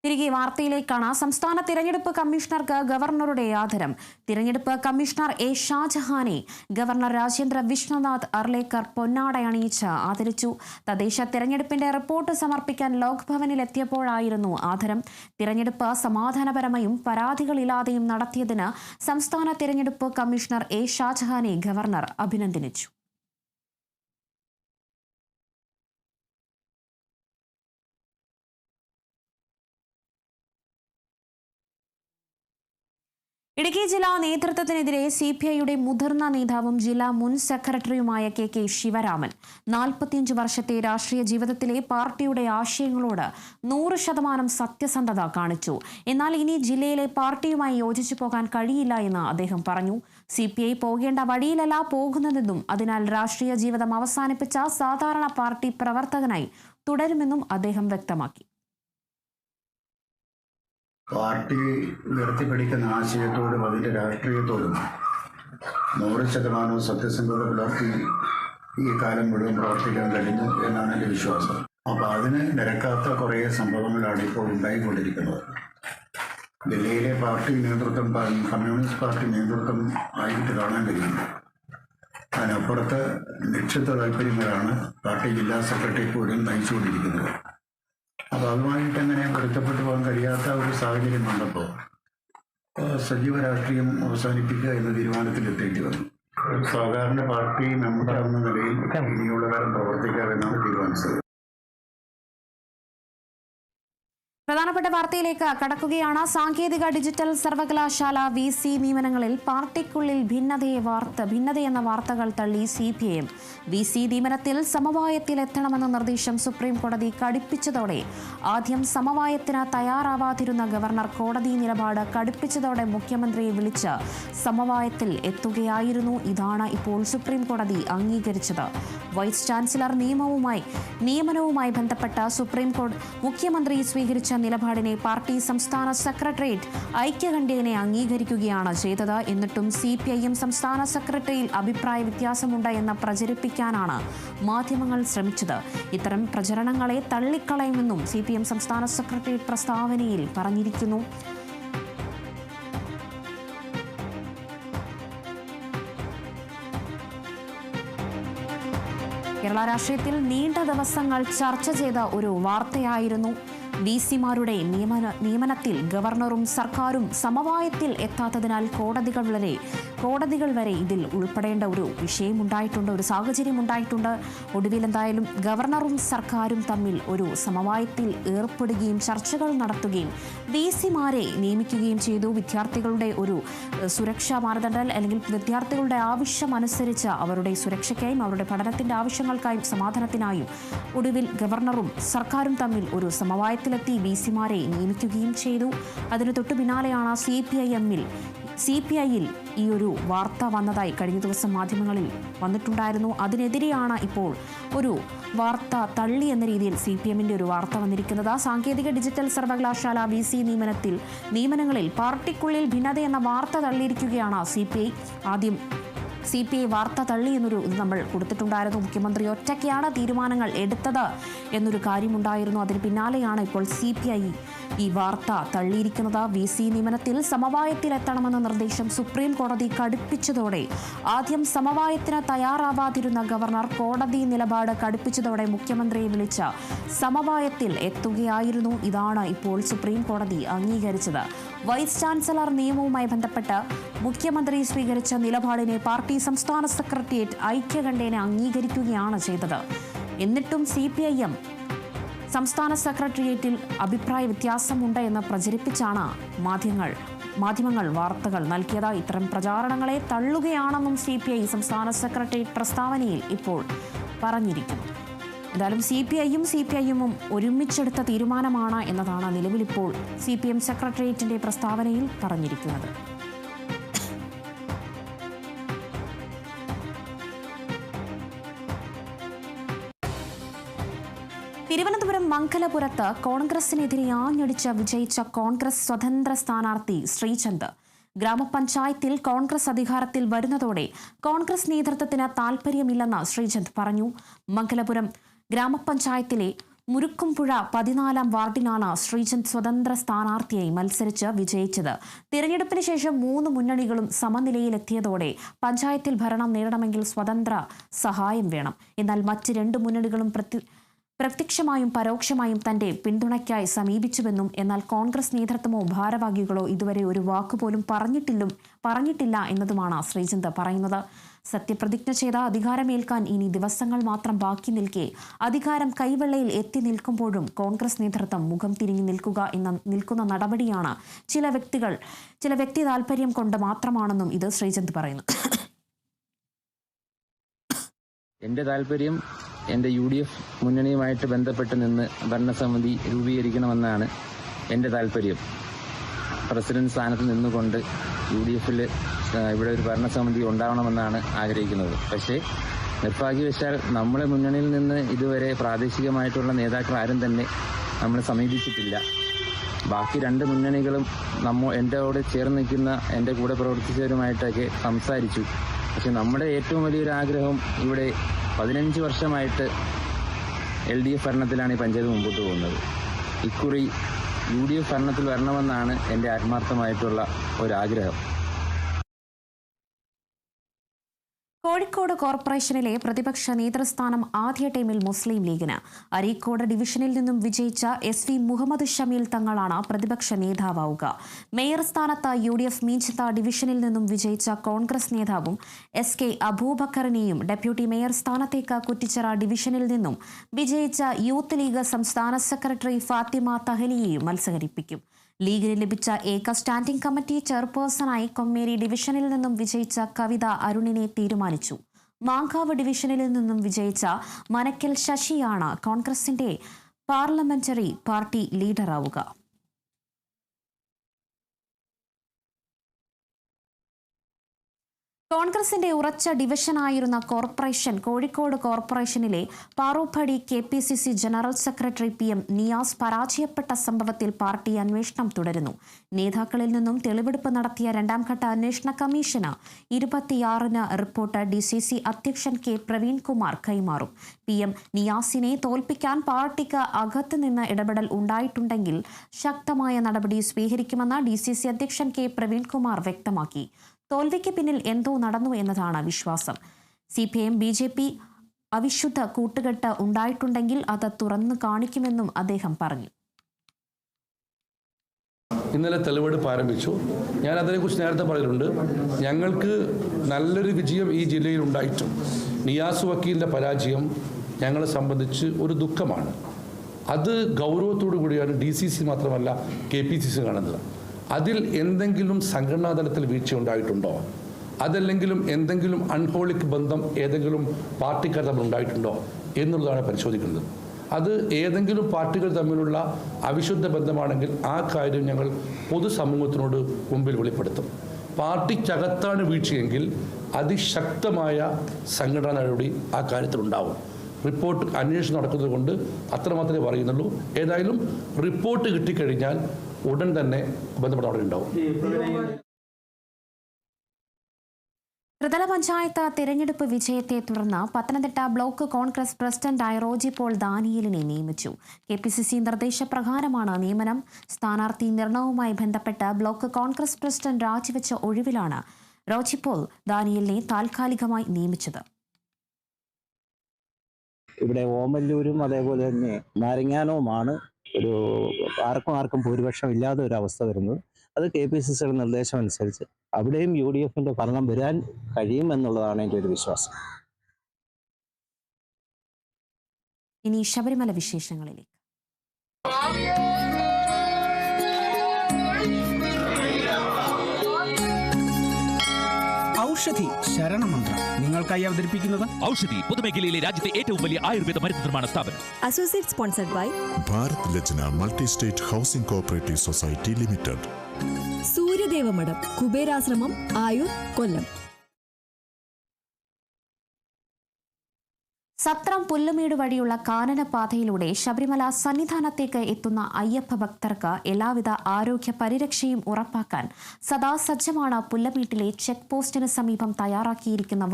തിരികെ വാർത്തയിലേക്കാണ്. സംസ്ഥാന തിരഞ്ഞെടുപ്പ് കമ്മീഷണർക്ക് ഗവർണറുടെ ആദരം. തിരഞ്ഞെടുപ്പ് കമ്മീഷണർ എ ഷാജഹാനെ ഗവർണർ രാജേന്ദ്ര വിഷ്ണുനാഥ് അർലേക്കർ പൊന്നാടയണിയിച്ച് ആദരിച്ചു. തദ്ദേശ തിരഞ്ഞെടുപ്പിന്റെ റിപ്പോർട്ട് സമർപ്പിക്കാൻ ലോക്ഭവനിലെത്തിയപ്പോഴായിരുന്നു ആദരം. തിരഞ്ഞെടുപ്പ് സമാധാനപരമായും പരാതികളില്ലാതെയും നടത്തിയതിന് സംസ്ഥാന തിരഞ്ഞെടുപ്പ് കമ്മീഷണർ എ ഷാജഹാനെ ഗവർണർ അഭിനന്ദിച്ചു. ഇടുക്കി ജില്ലാ നേതൃത്വത്തിനെതിരെ സിപിഐയുടെ മുതിർന്ന നേതാവും ജില്ലാ മുൻ സെക്രട്ടറിയുമായ കെ ശിവരാമൻ 45 വർഷത്തെ രാഷ്ട്രീയ ജീവിതത്തിലെ പാർട്ടിയുടെ ആശയങ്ങളോട് 100% സത്യസന്ധത കാണിച്ചു. എന്നാൽ ഇനി ജില്ലയിലെ പാർട്ടിയുമായി യോജിച്ചു പോകാൻ കഴിയില്ല എന്ന് അദ്ദേഹം പറഞ്ഞു. സിപിഐ പോകേണ്ട വഴിയിലല്ല പോകുന്നതെന്നും അതിനാൽ രാഷ്ട്രീയ ജീവിതം അവസാനിപ്പിച്ച സാധാരണ പാർട്ടി പ്രവർത്തകനായി തുടരുമെന്നും അദ്ദേഹം വ്യക്തമാക്കി. പാർട്ടി ഉയർത്തിപ്പിടിക്കുന്ന ആശയത്തോടും അതിൻ്റെ രാഷ്ട്രീയത്തോടും 100% സത്യസന്ധത പുലർത്തി ഈ കാലം മുഴുവൻ പ്രവർത്തിക്കാൻ കഴിഞ്ഞു എന്നാണ് എൻ്റെ വിശ്വാസം. അപ്പോൾ അതിന് നിരക്കാത്ത കുറേ സംഭവങ്ങളാണ് ഇപ്പോൾ ഉണ്ടായിക്കൊണ്ടിരിക്കുന്നത്. ഡൽഹിയിലെ പാർട്ടി നേതൃത്വം കമ്മ്യൂണിസ്റ്റ് പാർട്ടി നേതൃത്വം ആയിട്ട് കാണാൻ കഴിയുന്നു. അതിനപ്പുറത്ത് നിക്ഷിപ്ത താല്പര്യങ്ങളാണ് പാർട്ടി ജില്ലാ സെക്രട്ടറി പോലും നയിച്ചുകൊണ്ടിരിക്കുന്നത്. അപ്പോൾ അതുമായിട്ട് എങ്ങനെ പൊരുത്തപ്പെട്ടു പോകാൻ കഴിയാത്ത ഒരു സാഹചര്യം വന്നപ്പോൾ സജീവ രാഷ്ട്രീയം അവസാനിപ്പിക്കുക എന്ന തീരുമാനത്തിലെത്തേണ്ടി വന്നു. സാധാരണ പാർട്ടി മെമ്പർ എന്ന നിലയിൽ ഇനിയുള്ള കാലം പ്രവർത്തിക്കാമെന്നാണ് തീരുമാനിച്ചത്. പ്രധാനപ്പെട്ട വാർത്തയിലേക്ക് കടക്കുകയാണ്. സാങ്കേതിക ഡിജിറ്റൽ സർവകലാശാല VC നിയമനങ്ങളിൽ പാർട്ടിക്കുള്ളിൽ ഭിന്നതയെന്ന വാർത്തകൾ തള്ളി CPIM. VC നിയമനത്തിൽ സമവായത്തിലെത്തണമെന്ന നിർദ്ദേശം സുപ്രീം കോടതി കടുപ്പിച്ചതോടെ ആദ്യം സമവായത്തിന് തയ്യാറാവാതിരുന്ന ഗവർണർ കോടതി നിലപാട് കടുപ്പിച്ചതോടെ മുഖ്യമന്ത്രിയെ വിളിച്ച് സമവായത്തിൽ എത്തുകയായിരുന്നു. ഇതാണ് ഇപ്പോൾ സുപ്രീം കോടതി അംഗീകരിച്ചത്. വൈസ് ചാൻസലർ നിയമനവുമായി ബന്ധപ്പെട്ട സുപ്രീം കോടതി മുഖ്യമന്ത്രി സ്വീകരിച്ച നിലപാടിനെ പാർട്ടി സംസ്ഥാന സെക്രട്ടേറിയറ്റ് ഐക്യകണ്ഠേന അംഗീകരിക്കുകയാണ് ചെയ്തത്. എന്നിട്ടും CPIM സംസ്ഥാന സെക്രട്ടറിയിൽ അഭിപ്രായ വ്യത്യാസമുണ്ട് എന്ന് പ്രചരിപ്പിക്കാനാണ് മാധ്യമങ്ങൾ ശ്രമിച്ചത്. ഇത്തരം പ്രചരണങ്ങളെ തള്ളിക്കളയുമെന്നും CPIM സംസ്ഥാന സെക്രട്ടേറിയറ്റ് പ്രസ്താവനയിൽ പറഞ്ഞിരിക്കുന്നു. കേരള രാഷ്ട്രീയത്തിൽ നീണ്ട ദിവസങ്ങൾ ചർച്ച ചെയ്ത ഒരു വാർത്തയായിരുന്നു. VC-മാരുടെ നിയമനത്തിൽ ഗവർണറും സർക്കാരും സമവായത്തിൽ എത്താത്തതിനാൽ കോടതികൾ വരെ ഇതിൽ ഉൾപ്പെടേണ്ട ഒരു വിഷയമുണ്ടായിട്ടുണ്ട്, ഒരു സാഹചര്യം ഉണ്ടായിട്ടുണ്ട്. ഒടുവിൽ എന്തായാലും ഗവർണറും സർക്കാരും തമ്മിൽ ഒരു സമവായത്തിൽ ഏർപ്പെടുകയും ചർച്ചകൾ നടത്തുകയും VC-മാരെ നിയമിക്കുകയും ചെയ്തു. വിദ്യാർത്ഥികളുടെ ഒരു സുരക്ഷാ മാനദണ്ഡം അല്ലെങ്കിൽ വിദ്യാർത്ഥികളുടെ ആവശ്യമനുസരിച്ച് അവരുടെ സുരക്ഷയ്ക്കായും അവരുടെ പഠനത്തിന്റെ ആവശ്യങ്ങൾക്കായും സമാധാനത്തിനായും ഒടുവിൽ ഗവർണറും സർക്കാരും തമ്മിൽ ഒരു സമവായത്തിൽ VC-മാരെ നിയമിക്കുകയും ചെയ്തു. അതിന് തൊട്ടു പിന്നാലെയാണ് CPI-യിൽ ഈ ഒരു വാർത്ത വന്നതായി കഴിഞ്ഞ ദിവസം മാധ്യമങ്ങളിൽ വന്നിട്ടുണ്ടായിരുന്നു. അതിനെതിരെയാണ് ഇപ്പോൾ ഒരു വാർത്ത തള്ളി എന്ന രീതിയിൽ CPM-ന്റെ ഒരു വാർത്ത വന്നിരിക്കുന്നത്. സാങ്കേതിക ഡിജിറ്റൽ സർവകലാശാല VC നിയമനങ്ങളിൽ പാർട്ടിക്കുള്ളിൽ ഭിന്നത എന്ന വാർത്ത തള്ളിയിരിക്കുകയാണ് CPI. ആദ്യം CPI വാർത്ത തള്ളി എന്നൊരു നമ്മൾ കൊടുത്തിട്ടുണ്ടായിരുന്നു. മുഖ്യമന്ത്രി ഒറ്റയ്ക്കാണ് തീരുമാനങ്ങൾ എടുത്തത് എന്നൊരു കാര്യമുണ്ടായിരുന്നു. അതിന് പിന്നാലെയാണ് ഇപ്പോൾ CPI ഈ വാർത്ത തള്ളിയിരിക്കുന്നത്. VC നിയമനത്തിൽ സമവായത്തിലെത്തണമെന്ന നിർദ്ദേശം സുപ്രീം കോടതി കടുപ്പിച്ചതോടെ ആദ്യം സമവായത്തിന് തയ്യാറാവാതിരുന്ന ഗവർണർ കോടതി നിലപാട് കടുപ്പിച്ചതോടെ മുഖ്യമന്ത്രിയെ വിളിച്ച് സമവായത്തിൽ എത്തുകയായിരുന്നു. ഇതാണ് ഇപ്പോൾ സുപ്രീം കോടതി അംഗീകരിച്ചത്. വൈസ് ചാൻസലർ നിയമവുമായി ബന്ധപ്പെട്ട് മുഖ്യമന്ത്രി സ്വീകരിച്ച നിലപാടിനെ പാർട്ടി സംസ്ഥാന സെക്രട്ടേറിയറ്റ് ഐക്യകണ്ഠേന അംഗീകരിക്കുകയാണ് ചെയ്തത്. എന്നിട്ടും CPIM സംസ്ഥാന സെക്രട്ടേറിയറ്റിൽ അഭിപ്രായ വ്യത്യാസമുണ്ട് എന്ന് പ്രചരിപ്പിച്ചാണ് മാധ്യമങ്ങൾ വാർത്തകൾ നൽകിയത്. ഇത്തരം പ്രചാരണങ്ങളെ തള്ളുകയാണെന്നും CPI സംസ്ഥാന സെക്രട്ടേറിയറ്റ് പ്രസ്താവനയിൽ ഇപ്പോൾ പറഞ്ഞിരിക്കുന്നു. എന്തായാലും CPIയും ഒരുമിച്ചെടുത്ത തീരുമാനമാണ് എന്നതാണ് നിലവിലിപ്പോൾ CPM സെക്രട്ടേറിയറ്റിന്റെ പ്രസ്താവനയിൽ പറഞ്ഞിരിക്കുന്നത്. തിരുവനന്തപുരം മംഗലപുരത്ത് കോൺഗ്രസിനെതിരെ ആഞ്ഞടിച്ച് വിജയിച്ച കോൺഗ്രസ് സ്വതന്ത്ര സ്ഥാനാർത്ഥി ശ്രീചന്ദ് ഗ്രാമപഞ്ചായത്തിൽ കോൺഗ്രസ് അധികാരത്തിൽ വരുന്നതോടെ കോൺഗ്രസ് നേതൃത്വത്തിന് താൽപര്യമില്ലെന്ന് ശ്രീചന്ദ് പറഞ്ഞു. മംഗലപുരം ഗ്രാമപഞ്ചായത്തിലെ മുരുക്കുംപുഴ 14-ാം വാർഡിലാണ് ശ്രീചന്ദ് സ്വതന്ത്ര സ്ഥാനാർത്ഥിയായി മത്സരിച്ച് വിജയിച്ചത്. തിരഞ്ഞെടുപ്പിന് ശേഷം 3 മുന്നണികളും സമനിലയിലെത്തിയതോടെ പഞ്ചായത്തിൽ ഭരണം നേടണമെങ്കിൽ സ്വതന്ത്ര സഹായം വേണം. എന്നാൽ മറ്റ് 2 മുന്നണികളും പ്രത്യക്ഷമായും പരോക്ഷമായും തന്റെ പിന്തുണയ്ക്കായി സമീപിച്ചുവെന്നും എന്നാൽ കോൺഗ്രസ് നേതൃത്വമോ ഭാരവാഹികളോ ഇതുവരെ ഒരു വാക്കുപോലും പറഞ്ഞിട്ടില്ല എന്നതുമാണ് ശ്രീചന്ദ് പറയുന്നത്. സത്യപ്രതിജ്ഞ ചെയ്ത അധികാരമേൽക്കാൻ ഇനി ദിവസങ്ങൾ മാത്രം ബാക്കി നിൽക്കെ അധികാരം കൈവെള്ളയിൽ എത്തി നിൽക്കുമ്പോഴും കോൺഗ്രസ് നേതൃത്വം മുഖം തിരിഞ്ഞു നിൽക്കുന്ന നടപടിയാണ് ചില വ്യക്തി താൽപര്യം കൊണ്ട് മാത്രമാണെന്നും ഇത് ശ്രീചന്ദ് പറയുന്നു. എന്റെ താല്പര്യം എൻ്റെ UDF മുന്നണിയുമായിട്ട് ബന്ധപ്പെട്ട് നിന്ന് ഭരണസമിതി രൂപീകരിക്കണമെന്നാണ് എൻ്റെ താല്പര്യം. പ്രസിഡന്റ് സ്ഥാനത്ത് നിന്നുകൊണ്ട് UDFൽ ഇവിടെ ഒരു ഭരണസമിതി ഉണ്ടാവണമെന്നാണ് ആഗ്രഹിക്കുന്നത്. പക്ഷേ നിർഭാഗ്യവശാൽ നമ്മളെ മുന്നണിയിൽ നിന്ന് ഇതുവരെ പ്രാദേശികമായിട്ടുള്ള നേതാക്കൾ ആരും തന്നെ നമ്മളെ സമീപിച്ചിട്ടില്ല. ബാക്കി 2 മുന്നണികളും എന്നോട് ചേർന്ന് നിൽക്കുന്ന എൻ്റെ കൂടെ പ്രവർത്തിച്ചവരുമായിട്ടൊക്കെ സംസാരിച്ചു. പക്ഷെ നമ്മുടെ ഏറ്റവും വലിയൊരു ആഗ്രഹം ഇവിടെ 15 വർഷമായിട്ട് LDF ഭരണത്തിലാണ് ഈ പഞ്ചായത്ത് മുമ്പോട്ട് പോകുന്നത്. ഇക്കുറി UDF ഭരണത്തിൽ വരണമെന്നാണ് എൻ്റെ ആത്മാർത്ഥമായിട്ടുള്ള ഒരാഗ്രഹം. കോഴിക്കോട് കോർപ്പറേഷനിലെ പ്രതിപക്ഷ നേതൃസ്ഥാനം ആദ്യ ടൈമിൽ മുസ്ലിം ലീഗിന്. അരീക്കോട് ഡിവിഷനിൽ നിന്നും വിജയിച്ച SV മുഹമ്മദ് ഷമീൽ തങ്ങളാണ് പ്രതിപക്ഷ നേതാവാവുക. മേയർ സ്ഥാനത്ത് UDF മീഞ്ചത്ത ഡിവിഷനിൽ നിന്നും വിജയിച്ച കോൺഗ്രസ് നേതാവും SK അബൂബക്കറിനെയും ഡെപ്യൂട്ടി മേയർ സ്ഥാനത്തേക്ക് കുറ്റിച്ചിറ ഡിവിഷനിൽ നിന്നും വിജയിച്ച യൂത്ത് ലീഗ് സംസ്ഥാന സെക്രട്ടറി ഫാത്തിമ തഹലിയെയും മത്സരിപ്പിക്കും. ലീഗിന് ലഭിച്ച ഏക സ്റ്റാൻഡിംഗ് കമ്മിറ്റി ചെയർപേഴ്സണായി കൊമ്മേരി ഡിവിഷനിൽ നിന്നും വിജയിച്ച കവിത അരുണിനെ തീരുമാനിച്ചു. മാങ്കാവ് ഡിവിഷനിൽ നിന്നും വിജയിച്ച മനക്കൽ ശശിയാണ് കോൺഗ്രസിന്റെ പാർലമെന്ററി പാർട്ടി ലീഡറാവുക. കോൺഗ്രസിന്റെ ഉറച്ച ഡിവിഷനായിരുന്ന കോഴിക്കോട് കോർപ്പറേഷനിലെ പാറൂപ്പടി KPCC general secretary PM Niyas പരാജയപ്പെട്ട സംഭവത്തിൽ പാർട്ടി അന്വേഷണം തുടരുന്നു. നേതാക്കളിൽ നിന്നും തെളിവെടുപ്പ് നടത്തിയ 2ാം ഘട്ട അന്വേഷണ കമ്മീഷന് 26-ന് റിപ്പോർട്ട് DCC അധ്യക്ഷൻ K പ്രവീൺകുമാർ കൈമാറും. PM നിയാസിനെ തോൽപ്പിക്കാൻ പാർട്ടിക്ക് അകത്തുനിന്ന് ഇടപെടൽ ഉണ്ടായിട്ടുണ്ടെങ്കിൽ ശക്തമായ നടപടി സ്വീകരിക്കുമെന്ന് DCC അധ്യക്ഷൻ K പ്രവീൺകുമാർ വ്യക്തമാക്കി. തോൽവിക്ക് പിന്നിൽ എന്തോ നടന്നു എന്നതാണ് വിശ്വാസം. CPM BJP അവിശുദ്ധ കൂട്ടുകെട്ട് ഉണ്ടായിട്ടുണ്ടെങ്കിൽ അത് തുറന്നു കാണിക്കുമെന്നും അദ്ദേഹം പറഞ്ഞു. ഇന്നലെ തെളിവെടുപ്പ് ആരംഭിച്ചു. ഞാൻ അതിനെക്കുറിച്ച് നേരത്തെ പറഞ്ഞിട്ടുണ്ട്. ഞങ്ങൾക്ക് നല്ലൊരു വിജയം ഈ ജില്ലയിൽ ഉണ്ടായിട്ടും നിയാസ് വക്കീലിൻ്റെ പരാജയം ഞങ്ങളെ സംബന്ധിച്ച് ഒരു ദുഃഖമാണ്. അത് ഗൗരവത്തോടു കൂടിയാണ് DCC മാത്രമല്ല KPCC കാണുന്നത്. അതിൽ എന്തെങ്കിലും സംഘടനാ തലത്തിൽ വീഴ്ച ഉണ്ടായിട്ടുണ്ടോ, അതല്ലെങ്കിലും എന്തെങ്കിലും അൺഹോളിക് ബന്ധം ഏതെങ്കിലും പാർട്ടിക്കാർ തമ്മിൽ ഉണ്ടായിട്ടുണ്ടോ എന്നുള്ളതാണ് പരിശോധിക്കുന്നത്. അത് ഏതെങ്കിലും പാർട്ടികൾ തമ്മിലുള്ള അവിശുദ്ധ ബന്ധമാണെങ്കിൽ ആ കാര്യം ഞങ്ങൾ പൊതുസമൂഹത്തിനോട് മുമ്പിൽ വെളിപ്പെടുത്തും. പാർട്ടിക്കകത്താണ് വീഴ്ചയെങ്കിൽ അതിശക്തമായ സംഘടനാ നടപടി ആ കാര്യത്തിലുണ്ടാവും. റിപ്പോർട്ട് അന്വേഷണം നടക്കുന്നത് കൊണ്ട് അത്രമാത്രമേ പറയുന്നുള്ളൂ. ഏതായാലും റിപ്പോർട്ട് കിട്ടിക്കഴിഞ്ഞാൽ ഉടൻ തന്നെ ബന്ധപ്പെട്ട അവിടെ ഉണ്ടാവും. ത്രിതല പഞ്ചായത്ത് തിരഞ്ഞെടുപ്പ് വിജയത്തെ തുടർന്ന് പത്തനംതിട്ട ബ്ലോക്ക് കോൺഗ്രസ് പ്രസിഡന്റായി റോജി പോൾ ദാനിയേലിനെ നിയമിച്ചു. KPCC നിർദ്ദേശപ്രകാരമാണ് നിയമനം. സ്ഥാനാർത്ഥി നിർണയവുമായി ബന്ധപ്പെട്ട് ബ്ലോക്ക് കോൺഗ്രസ് പ്രസിഡന്റ് രാജിവെച്ച ഒഴിവിലാണ് റോജി പോൾ ദാനിയേലിനെ താൽക്കാലികമായി നിയമിച്ചത്. ഇവിടെ ഓമല്ലൂരും അതേപോലെ തന്നെ നാരങ്ങാനവുമാണ് ആർക്കും ഭൂരിപക്ഷം ഇല്ലാതെ ഒരു അവസ്ഥ വരുന്നത്. അത് KPCCയുടെ നിർദ്ദേശം അനുസരിച്ച് അവിടെയും UDFന്റെ ഭരണം വരാൻ കഴിയുമെന്നുള്ളതാണ് എൻ്റെ ഒരു വിശ്വാസം. ഇനി ശബരിമല വിശേഷങ്ങളിലേക്ക്. ഔഷധി ശരണമന്ത്രം നിങ്ങൾക്കായി അവതരിപ്പിക്കുന്നത് ഔഷധി പൊതുമേഖലയിലെ രാജ്യത്തെ ഏറ്റവും വലിയ ആയുർവേദ മരുന്ന് നിർമ്മാണ സ്ഥാപനം. Associate sponsored by Bharat Lajna multi state housing cooperative society limited. Suryadeva മഠം, കുബേരാശ്രമം, ആയൂർ, കൊല്ലം. സത്രം പുല്ലുമേട് വഴിയുള്ള കാനനപാതയിലൂടെ ശബരിമല സന്നിധാനത്തേക്ക് എത്തുന്ന അയ്യപ്പ ഭക്തർക്ക് എല്ലാവിധ ആരോഗ്യ പരിരക്ഷയും ഉറപ്പാക്കാൻ സദാ സജ്ജമാണ് പുല്ലമേട്ടിലെ ചെക്ക് പോസ്റ്റിന് സമീപം തയ്യാറാക്കിയിരിക്കുന്ന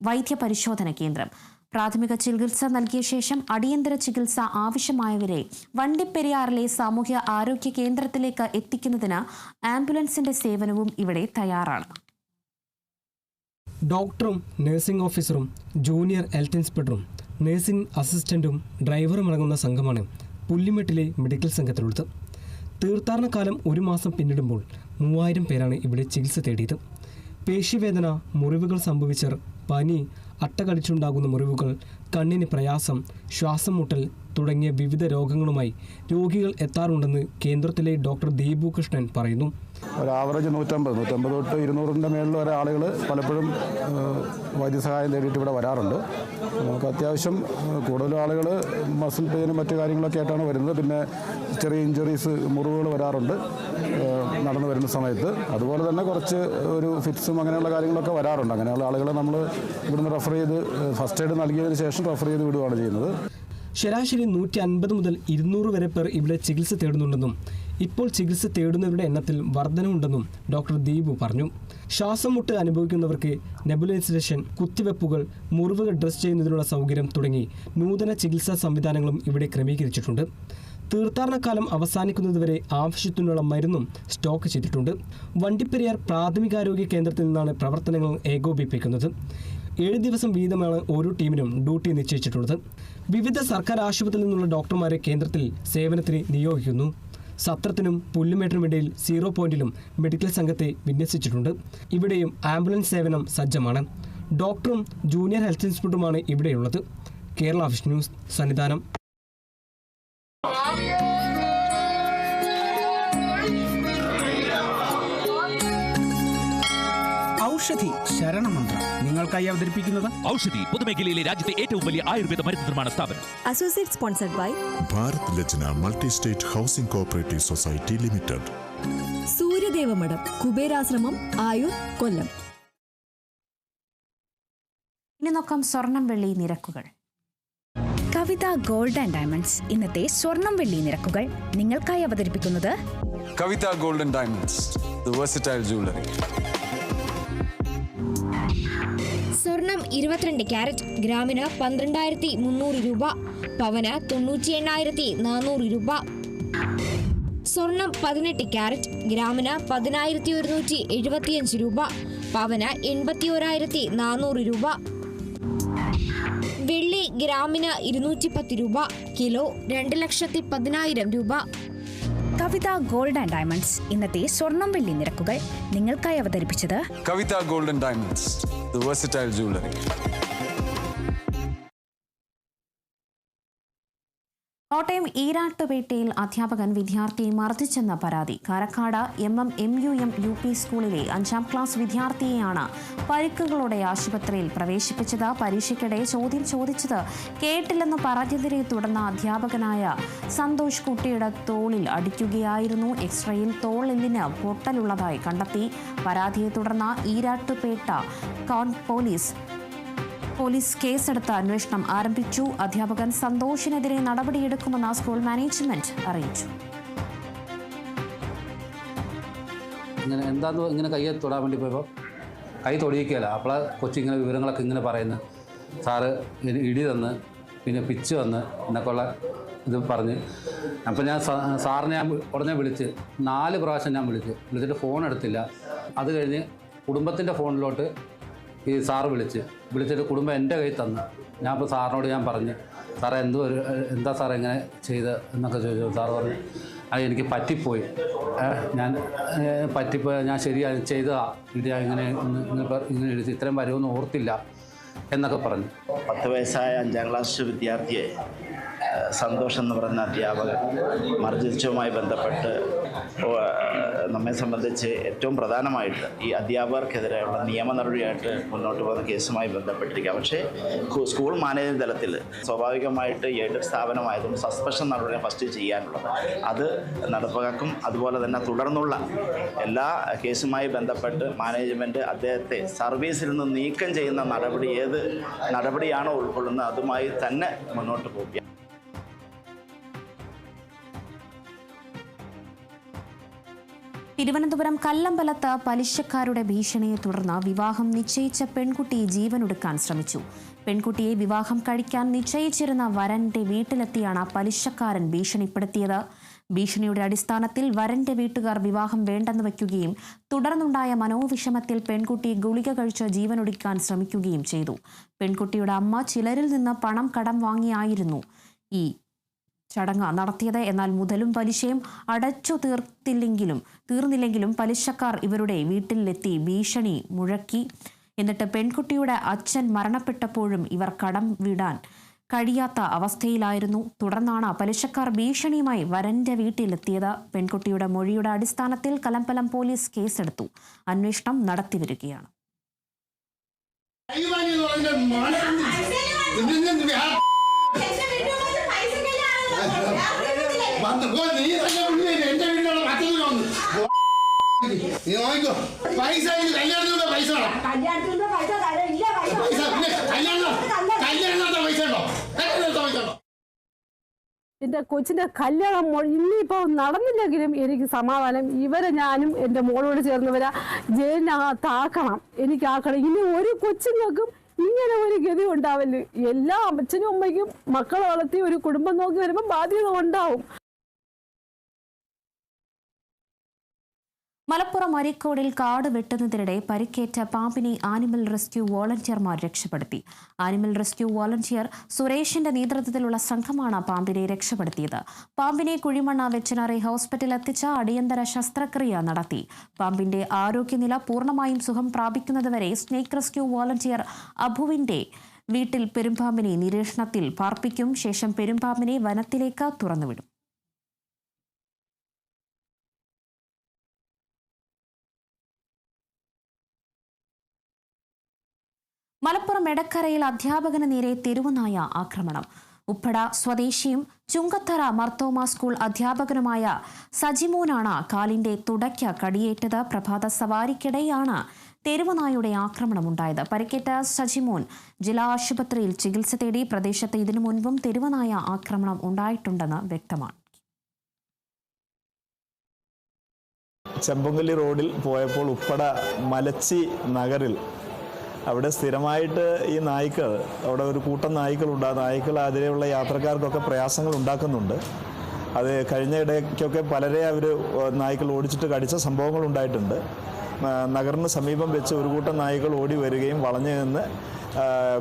വൈദ്യ പരിശോധന കേന്ദ്രം. പ്രാഥമിക ചികിത്സ നൽകിയ ശേഷം അടിയന്തര ചികിത്സ ആവശ്യമായവരെ വണ്ടിപ്പെരിയാറിലെ സാമൂഹ്യ ആരോഗ്യ കേന്ദ്രത്തിലേക്ക് എത്തിക്കുന്നതിന് ആംബുലൻസിന്റെ സേവനവും ഇവിടെ തയ്യാറാണ്. ഡോക്ടറും നഴ്സിംഗ് ഓഫീസറും ജൂനിയർ ഹെൽത്ത് ഇൻസ്പെക്ടറും നഴ്സിംഗ് അസിസ്റ്റന്റും ഡ്രൈവറും അടങ്ങുന്ന സംഘമാണ് പുല്ലിമെട്ടിലെ മെഡിക്കൽ സംഘത്തിലുള്ളത്. തീർത്ഥാടനകാലം 1 മാസം പിന്നിടുമ്പോൾ 3000 പേരാണ് ഇവിടെ ചികിത്സ തേടിയത്. പേശിവേദന, മുറിവുകൾ സംഭവിച്ചർ, പനി, അട്ടകടിച്ചുണ്ടാകുന്ന മുറിവുകൾ, കണ്ണിന് പ്രയാസം, ശ്വാസം മുട്ടൽ തുടങ്ങിയ വിവിധ രോഗങ്ങളുമായി രോഗികൾ എത്താറുണ്ടെന്ന് കേന്ദ്രത്തിലെ ഡോക്ടർ ദീപു കൃഷ്ണൻ പറയുന്നു. ഒരു ആവറേജ് 150 തൊട്ട് 200 മേളിൽ വരെ ആളുകൾ പലപ്പോഴും വൈദ്യസഹായം തേടിയിട്ട് ഇവിടെ വരാറുണ്ട്. നമുക്ക് അത്യാവശ്യം കൂടുതലും ആളുകൾ മസിൽ പെയിനും മറ്റു കാര്യങ്ങളൊക്കെ ആയിട്ടാണ് വരുന്നത്. പിന്നെ ചെറിയ ഇഞ്ചുറീസ്, മുറിവുകൾ വരാറുണ്ട് നടന്നു വരുന്ന സമയത്ത്. അതുപോലെ തന്നെ കുറച്ച് ഒരു ഫിറ്റ്സും അങ്ങനെയുള്ള കാര്യങ്ങളൊക്കെ വരാറുണ്ട്. അങ്ങനെയുള്ള ആളുകളെ നമ്മൾ ഇവിടുന്ന് റെഫർ ചെയ്ത് ഫസ്റ്റ് എയ്ഡ് നൽകിയതിന് ശേഷം റെഫർ ചെയ്ത് വിടുകയാണ് ചെയ്യുന്നത്. ശരാശരി 150 മുതൽ 200 വരെ പേർ ഇവിടെ ചികിത്സ തേടുന്നുണ്ടെന്നും ഇപ്പോൾ ചികിത്സ തേടുന്നവരുടെ എണ്ണത്തിൽ വർധനവുണ്ടെന്നും ഡോക്ടർ ദീപു പറഞ്ഞു. ശ്വാസം മുട്ട് അനുഭവിക്കുന്നവർക്ക് നെബുലൈസേഷൻ, കുത്തിവെപ്പുകൾ, മുറിവുകൾ ഡ്രസ് ചെയ്യുന്നതിനുള്ള സൗകര്യം തുടങ്ങി നൂതന ചികിത്സാ സംവിധാനങ്ങളും ഇവിടെ ക്രമീകരിച്ചിട്ടുണ്ട്. തീർത്ഥാടനകാലം അവസാനിക്കുന്നതുവരെ ആവശ്യത്തിനുള്ള മരുന്നും സ്റ്റോക്ക് ചെയ്തിട്ടുണ്ട്. വണ്ടിപ്പെരിയാർ പ്രാഥമികാരോഗ്യ കേന്ദ്രത്തിൽ നിന്നാണ് പ്രവർത്തനങ്ങൾ ഏകോപിപ്പിക്കുന്നത്. 7 ദിവസം വീതമാണ് ഓരോ ടീമിനും ഡ്യൂട്ടി നിശ്ചയിച്ചിട്ടുള്ളത്. വിവിധ സർക്കാർ ആശുപത്രിയിൽ നിന്നുള്ള ഡോക്ടർമാരെ കേന്ദ്രത്തിൽ സേവനത്തിന് നിയോഗിക്കുന്നു. സത്രത്തിനും പുല്ലുമേട്ടിനുമിടയിൽ 0 പോയിന്റിലും മെഡിക്കൽ സംഘത്തെ വിന്യസിച്ചിട്ടുണ്ട്. ഇവിടെയും ആംബുലൻസ് സേവനം സജ്ജമാണ്. ഡോക്ടറും ജൂനിയർ ഹെൽത്ത് ഇൻസ്പെക്ടറുമാണ് ഇവിടെയുള്ളത്. Kerala vision news, Sannidhanam. ഔഷധി ശരണമന്ത്രം നിങ്ങൾക്കായി അവതരിപ്പിക്കുന്നത് ഔഷധി പൊതുമേഖലയിലെ രാജ്യത്തെ ഏറ്റവും വലിയ ആയുർവേദ മരുന്ന് നിർമ്മാണ സ്ഥാപനം. Associate sponsored by Bharat Lajna multi state housing cooperative society limited. Suryadeva മഠം, കുബേരാശ്രമം, ആയൂർ, കൊല്ലം. ഇനി നോക്കാം സ്വർണം വെള്ളി നിരക്കുകൾ. കവിത ഗോൾഡ് ആൻഡ് ഡയമണ്ട്സ് ഇന്നത്തെ സ്വർണം വെള്ളി നിരക്കുകൾ നിങ്ങൾക്കായി അവതരിപ്പിക്കുന്നത് Kavitha gold and diamonds, the versatile jewellery. സ്വർണം 22 ക്യാരറ്റ് ഗ്രാമിന് 12,300 രൂപ, പവന് 98,400 രൂപ. സ്വർണം 18 ക്യാരറ്റ് ഗ്രാമിന് 10,175 രൂപ, പവന് 81,400 രൂപ. വെള്ളി ഗ്രാമിന് 210 രൂപ, കിലോ 2,10,000 രൂപ. കവിത ഗോൾഡ് ആൻഡ് ഡയമണ്ട്സ് ഇന്നത്തെ സ്വർണം വെള്ളി നിരക്കുകൾ നിങ്ങൾക്കായി അവതരിപ്പിച്ചത് Kavitha gold and diamonds, the versatile jewellery. Kottayam ഈരാട്ടുപേട്ടയിൽ അധ്യാപകൻ വിദ്യാർത്ഥിയെ മർദ്ദിച്ചെന്ന പരാതി. കാരക്കാട് MMMUM UP സ്കൂളിലെ 5ാം ക്ലാസ് വിദ്യാർത്ഥിയെയാണ് പരിക്കുകളോടെ ആശുപത്രിയിൽ പ്രവേശിപ്പിച്ചത്. പരീക്ഷയ്ക്കിടെ ചോദ്യം ചോദിച്ചത് കേട്ടില്ലെന്ന് പറഞ്ഞതിനെ തുടർന്ന് അധ്യാപകനായ സന്തോഷ് കുട്ടിയുടെ തോളിൽ അടിക്കുകയായിരുന്നു. എക്സ്റേയിൽ തോളെല്ലിന് പൊട്ടലുള്ളതായി കണ്ടെത്തി. പരാതിയെ തുടർന്ന് ഈരാട്ടുപേട്ട പോലീസ് കേസെടുത്ത് അന്വേഷണം ആരംഭിച്ചു. അധ്യാപകൻ സന്തോഷിനെതിരെ നടപടിയെടുക്കുമെന്ന് സ്കൂൾ മാനേജ്മെന്റ് അറിയിച്ചു. ഇങ്ങനെ കയ്യെ തൊടാൻ വേണ്ടി പോയപ്പോൾ കൈ തൊടിയിക്കുകയല്ല. അപ്പോൾ കൊച്ചിങ്ങനെ വിവരങ്ങളൊക്കെ ഇങ്ങനെ പറയുന്നത്, സാറ് ഇടി തന്ന് പിന്നെ പിച്ച് വന്ന് എന്നൊക്കെയുള്ള ഇത് പറഞ്ഞ്. അപ്പോൾ ഞാൻ സാറിനെ ഉടനെ വിളിച്ച് 4 പ്രാവശ്യം ഞാൻ വിളിച്ചിട്ട് ഫോൺ എടുത്തില്ല. അത് കഴിഞ്ഞ് കുടുംബത്തിൻ്റെ ഫോണിലോട്ട് ഈ സാറ് വിളിച്ചിട്ട് കുടുംബം എൻ്റെ കയ്യിൽ തന്നു. ഞാൻ ഇപ്പോൾ സാറിനോട് ഞാൻ പറഞ്ഞു, സാറേ എന്താ സാറേ ഇങ്ങനെ ചെയ്ത് എന്നൊക്കെ ചോദിച്ചു. സാറ് പറഞ്ഞു, അത് എനിക്ക് പറ്റിപ്പോയി, ഞാൻ ശരിയാണ് ചെയ്തതാ, ഇത് ഇങ്ങനെ എഴുതി ഇത്രയും വരുമെന്ന് ഓർത്തില്ല എന്നൊക്കെ പറഞ്ഞു. 10 വയസ്സായ 5ാം ക്ലാസ് വിദ്യാർത്ഥിയെ സന്തോഷ് എന്ന് പറയുന്ന അധ്യാപകൻ മർദ്ദിച്ചതുമായി ബന്ധപ്പെട്ട് നമ്മെ സംബന്ധിച്ച് ഏറ്റവും പ്രധാനമായിട്ട് ഈ അധ്യാപകർക്കെതിരെയുള്ള നിയമ നടപടിയായിട്ട് മുന്നോട്ട് പോകുന്ന കേസുമായി ബന്ധപ്പെട്ടിരിക്കുക. പക്ഷേ സ്കൂൾ മാനേജ്മെൻറ്റ് തലത്തിൽ സ്വാഭാവികമായിട്ട് എയ്ഡഡ് സ്ഥാപനമായതുകൊണ്ട് സസ്പെൻഷൻ നടപടിയാണ് ഫസ്റ്റ് ചെയ്യാനുള്ളത്. അത് നടപ്പാക്കും. അതുപോലെ തന്നെ തുടർന്നുള്ള എല്ലാ കേസുമായി ബന്ധപ്പെട്ട് മാനേജ്മെൻറ്റ് അദ്ദേഹത്തെ സർവീസിൽ നിന്ന് നീക്കം ചെയ്യുന്ന നടപടി ഏത് നടപടിയാണോ ഉൾക്കൊള്ളുന്നത് അതുമായി തന്നെ മുന്നോട്ട് പോകുക. തിരുവനന്തപുരം കല്ലമ്പലത്ത് പലിശക്കാരുടെ ഭീഷണിയെ തുടർന്ന് വിവാഹം നിശ്ചയിച്ച പെൺകുട്ടി ജീവനൊടുക്കാൻ ശ്രമിച്ചു. പെൺകുട്ടിയെ വിവാഹം കഴിക്കാൻ നിശ്ചയിച്ചിരുന്ന വരന്റെ വീട്ടിലെത്തിയാണ് പലിശക്കാരൻ ഭീഷണിപ്പെടുത്തിയത്. ഭീഷണിയുടെ അടിസ്ഥാനത്തിൽ വരന്റെ വീട്ടുകാർ വിവാഹം വേണ്ടെന്ന് വയ്ക്കുകയും തുടർന്നുണ്ടായ മനോവിഷമത്തിൽ പെൺകുട്ടി ഗുളിക കഴിച്ച് ജീവനൊടുക്കാൻ ശ്രമിക്കുകയും ചെയ്തു. പെൺകുട്ടിയുടെ അമ്മ ചിലരിൽ നിന്ന് പണം കടം വാങ്ങിയായിരുന്നു ഈ ചടങ്ങ് നടത്തിയത്. എന്നാൽ മുതലും പലിശയും അടച്ചു തീർന്നില്ലെങ്കിലും പലിശക്കാർ ഇവരുടെ വീട്ടിലെത്തി ഭീഷണി മുഴക്കി. എന്നിട്ട് പെൺകുട്ടിയുടെ അച്ഛൻ മരണപ്പെട്ടപ്പോഴും ഇവർ കടം വിടാൻ കഴിയാത്ത അവസ്ഥയിലായിരുന്നു. തുടർന്നാണ് പലിശക്കാർ ഭീഷണിയുമായി വരന്റെ വീട്ടിലെത്തിയത്. പെൺകുട്ടിയുടെ മൊഴിയുടെ അടിസ്ഥാനത്തിൽ കലമ്പലം പോലീസ് കേസെടുത്തു. അന്വേഷണം നടത്തിവരികയാണ്. എൻ്റെ കൊച്ചിൻ്റെ കല്യാണം ഇനിയിപ്പോൾ നടന്നില്ലെങ്കിലും എനിക്ക് സമാധാനം. ഇവരെ ഞാനും എൻ്റെ മോളോട് ചേർന്നവരെ ജയിലിനകത്താക്കണം, എനിക്കാക്കണം. ഇനി ഒരു കൊച്ചുങ്ങൾക്കും ഇങ്ങനെ ഒരു ഗതി ഉണ്ടാവല്. എല്ലാ അച്ഛനും അമ്മയ്ക്കും മക്കളെ വളർത്തി ഒരു കുടുംബം നോക്കി വരുമ്പോൾ ബാധ്യത ഉണ്ടാവും. മലപ്പുറം അരീക്കോടിൽ കാട് വെട്ടുന്നതിനിടെ പരിക്കേറ്റ പാമ്പിനെ ആനിമൽ റെസ്ക്യൂ വോളണ്ടിയർമാർ രക്ഷപ്പെടുത്തി. ആനിമൽ റെസ്ക്യൂ വോളണ്ടിയർ സുരേഷിന്റെ നേതൃത്വത്തിലുള്ള സംഘമാണ് പാമ്പിനെ രക്ഷപ്പെടുത്തിയത്. പാമ്പിനെ കുഴിമണ്ണ വെറ്റിനറി ഹോസ്പിറ്റലിൽ എത്തിച്ച അടിയന്തര ശസ്ത്രക്രിയ നടത്തി. പാമ്പിന്റെ ആരോഗ്യനില പൂർണ്ണമായും സുഖം പ്രാപിക്കുന്നതുവരെ സ്നേക്ക് റെസ്ക്യൂ വോളണ്ടിയർ അബുവിന്റെ വീട്ടിൽ പെരുമ്പാമ്പിനെ നിരീക്ഷണത്തിൽ പാർപ്പിക്കും. ശേഷം പെരുമ്പാമ്പിനെ വനത്തിലേക്ക് തുറന്നുവിടും. മലപ്പുറം എടക്കരയിൽ അധ്യാപകന് നേരെ തെരുവുനായ ആക്രമണം. ഉപ്പട സ്വദേശിയും ചുങ്കത്തറ മർത്തോമ സ്കൂൾ അധ്യാപകനുമായ സജിമോനാണ് കാലിന്റെ തുടയ്ക്ക് കടിയേറ്റത്. പ്രഭാത സവാരിക്കിടെയാണ് തെരുവുനായുടെ ആക്രമണമുണ്ടായത്. പരിക്കേറ്റ സജിമോൻ ജില്ലാ ആശുപത്രിയിൽ ചികിത്സ തേടി. പ്രദേശത്ത് ഇതിനു മുൻപും തെരുവുനായ ആക്രമണം ഉണ്ടായിട്ടുണ്ടെന്ന് വ്യക്തമാണ്. ചെമ്പങ്കല്ലി റോഡിൽ പോയപ്പോൾ ഉപ്പട മലച്ചി നഗറിൽ അവിടെ സ്ഥിരമായിട്ട് ഈ നായ്ക്കൾ, അവിടെ ഒരു കൂട്ടം നായ്ക്കളുണ്ട്. ആ നായ്ക്കൾ അതിലെയുള്ള യാത്രക്കാർക്കൊക്കെ പ്രയാസങ്ങൾ ഉണ്ടാക്കുന്നുണ്ട്. അത് കഴിഞ്ഞ ഇടയ്ക്കൊക്കെ പലരെ അവർ നായ്ക്കൾ ഓടിച്ചിട്ട് കടിച്ച സംഭവങ്ങൾ ഉണ്ടായിട്ടുണ്ട്. നഗറിന് സമീപം വെച്ച് ഒരു കൂട്ടം നായ്ക്കൾ ഓടി വരികയും വളഞ്ഞു നിന്ന്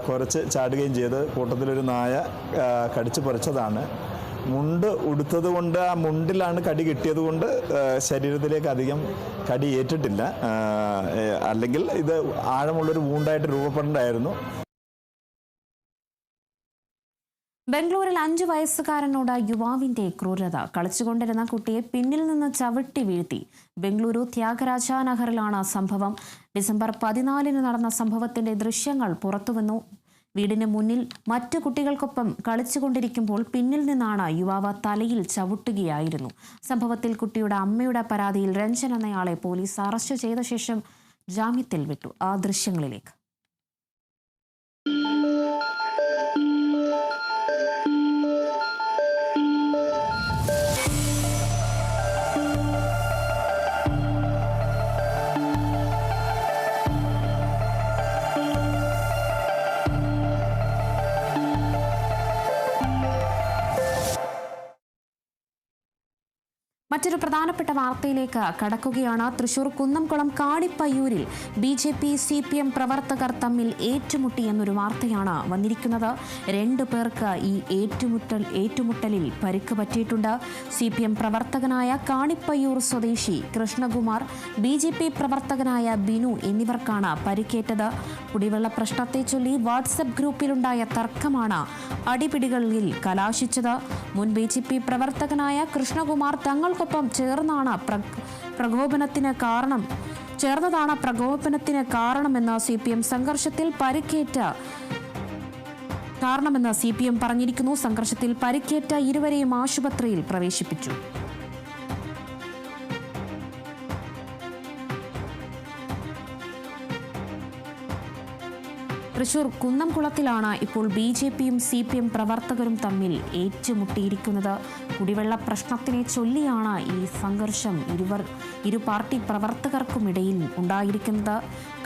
കുറച്ച് ചാടുകയും ചെയ്ത് കൂട്ടത്തിലൊരു നായ കടിച്ചു പറിച്ചതാണ്. മുണ്ട് ഉടുത്തത് കൊണ്ട്, ആ മുണ്ടിലാണ് കടി കിട്ടിയത് കൊണ്ട് ശരീരത്തിലേക്ക് അധികം കടി ഏറ്റിട്ടില്ല. അല്ലെങ്കിൽ ഇത് ആഴമുള്ളൊരു വൂണ്ടായിട്ട് രൂപപ്പെടേണ്ടായിരുന്നു. ബംഗളൂരിൽ 5 വയസ്സുകാരനോട് യുവാവിന്റെ ക്രൂരത. കളിച്ചുകൊണ്ടിരുന്ന കുട്ടിയെ പിന്നിൽ നിന്ന് ചവിട്ടി വീഴ്ത്തി. ബംഗളൂരു ത്യാഗരാജ നഗറിലാണ് സംഭവം. ഡിസംബർ 14 നടന്ന സംഭവത്തിന്റെ ദൃശ്യങ്ങൾ പുറത്തുവന്നു. വീടിന് മുന്നിൽ മറ്റു കുട്ടികൾക്കൊപ്പം കളിച്ചുകൊണ്ടിരിക്കുമ്പോൾ പിന്നിൽ നിന്നാണ് യുവാവ് തലയിൽ ചവിട്ടുകയായിരുന്നു. സംഭവത്തിൽ കുട്ടിയുടെ അമ്മയുടെ പരാതിയിൽ രഞ്ജൻ എന്നയാളെ പോലീസ് അറസ്റ്റ് ചെയ്ത ശേഷം ജാമ്യത്തിൽ വിട്ടു. ആ ദൃശ്യങ്ങളിലേക്ക്. മറ്റൊരു പ്രധാനപ്പെട്ട വാർത്തയിലേക്ക് കടക്കുകയാണ്. തൃശൂർ കുന്നംകുളം കാടിപ്പയ്യൂരിൽ BJP CPM പ്രവർത്തകർ തമ്മിൽ ഏറ്റുമുട്ടി എന്നൊരു വാർത്തയാണ് വന്നിരിക്കുന്നത്. 2 പേർക്ക് ഈ ഏറ്റുമുട്ടലിൽ പരിക്ക് പറ്റിയിട്ടുണ്ട്. CPM പ്രവർത്തകനായ കാണിപ്പയ്യൂർ സ്വദേശി കൃഷ്ണകുമാർ, BJP പ്രവർത്തകനായ ബിനു എന്നിവർക്കാണ് പരിക്കേറ്റത്. കുടിവെള്ള പ്രശ്നത്തെ ചൊല്ലി വാട്സപ്പ് ഗ്രൂപ്പിലുണ്ടായ തർക്കമാണ് അടിപിടികളിൽ കലാശിച്ചത്. മുൻ BJP പ്രവർത്തകനായ കൃഷ്ണകുമാർ തങ്ങൾക്കൊപ്പം ചേർന്നതാണ് പ്രകോപനത്തിന് കാരണമെന്ന് CPM സംഘർഷത്തിൽ പറഞ്ഞിരിക്കുന്നു. സംഘർഷത്തിൽ പരിക്കേറ്റ ഇരുവരെയും ആശുപത്രിയിൽ പ്രവേശിപ്പിച്ചു. തൃശൂർ കുന്നംകുളത്തിലാണ് ഇപ്പോൾ BJPയും CPM പ്രവർത്തകരും തമ്മിൽ ഏറ്റുമുട്ടിയിരിക്കുന്നത്. കുടിവെള്ള പ്രശ്നത്തിനെ ചൊല്ലിയാണ് ഈ സംഘർഷം ഇരു പാർട്ടി പ്രവർത്തകർക്കുമിടയിൽ ഉണ്ടായിരിക്കുന്നത്.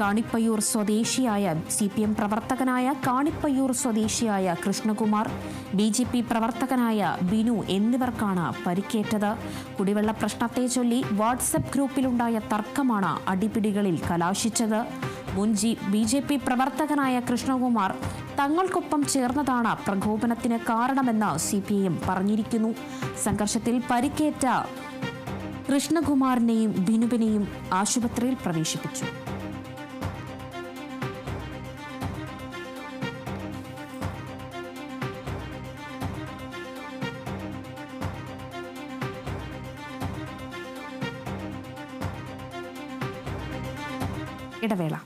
കാണിപ്പയ്യൂർ സ്വദേശിയായ CPM പ്രവർത്തകനായ കാണിപ്പയ്യൂർ സ്വദേശിയായ കൃഷ്ണകുമാർ, BJP പ്രവർത്തകനായ ബിനു എന്നിവർക്കാണ് പരിക്കേറ്റത്. കുടിവെള്ള പ്രശ്നത്തെ ചൊല്ലി വാട്സപ്പ് ഗ്രൂപ്പിലുണ്ടായ തർക്കമാണ് അടിപിടികളിൽ കലാശിച്ചത്. മുൻ BJP പ്രവർത്തകനായ കൃഷ്ണകുമാർ തങ്ങൾക്കൊപ്പം ചേർന്നതാണ് പ്രകോപനത്തിന് കാരണമെന്ന് CPIM പറഞ്ഞിരിക്കുന്നു. സംഘർഷത്തിൽ പരിക്കേറ്റ കൃഷ്ണകുമാറിനെയും ബിനുവിനെയും ആശുപത്രിയിൽ പ്രവേശിപ്പിച്ചു. ഇടവേള.